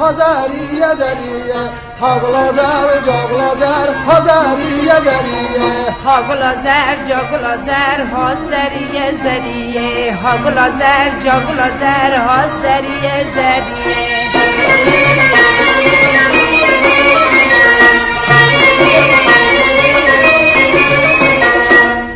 هزاری زریه هاگلازر جاگلازر هزاری زریه هاگلازر جاگلازر هزاری زریه هاگلازر جاگلازر هزاری زریه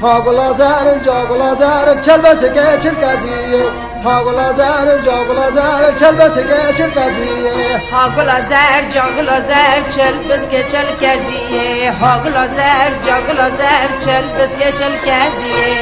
هاگلازر جاگلازر چلبس که چلکزیه هاگلازر جاگلازر چلبس که چلکزیه هاگلازر جاگلازر چلبس که چلکزیه هاگلازر جاگلازر چلبس که چلکزیه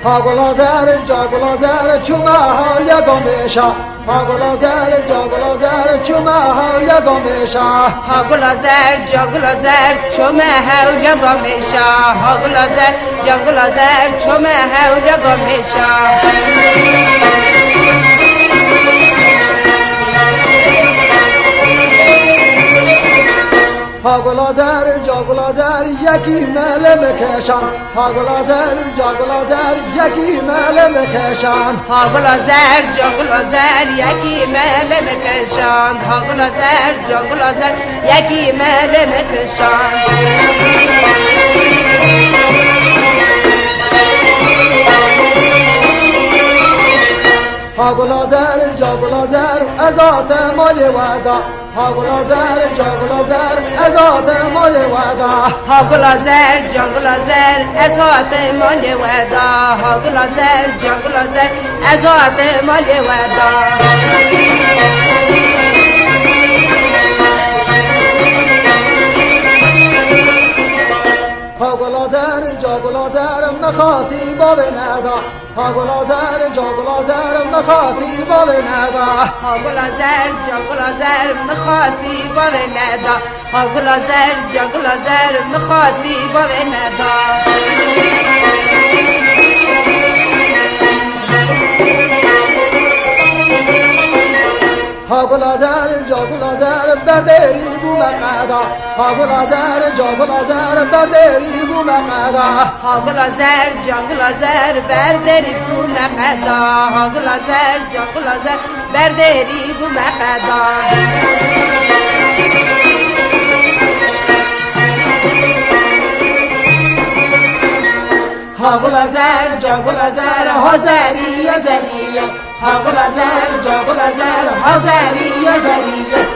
هاگلازر جاگلازر چومه ها یگامیشا هاگلازر جاگلازر چومه ها یگامیشا هاگلازر جاگلازر چومه ها یگامیشا هاگلازر جاگلازر چومه ها یگامیشا هاگلازر جاگلازر یکی مل مکشان هاگلازر جاگلازر یکی مل مکشان هاگلازر جاگلازر یکی مل مکشان هاگلازر جاگلازر یکی مل مکشان هاگلازر جاگلازر ازات مال ودا هاگلازر جاگلازر ازات مال ودا هاگلازر جاگلازر ازات مال ودا هاگلازر جاگلازر ازات مال ودا هاگلازر جاگلازر مخاستی باب ندا هاگلازر جاگلازر مخاستی باب ندا هاگلازر جاگلازر مخاستی باب ندا هاگلازر جاگلازر مخاستی باب ندا هاگلازر جاگلازر بردری بو مقدا هاگلازر جاگلازر بردری بو مقدا هاگلازر جاگلازر بردری بو مقدا هاگلازر جاگلازر بردری بو مقدا هاگلازر جاگلازر هزاری زریه هاگلازر جاگلازر هزاری زریه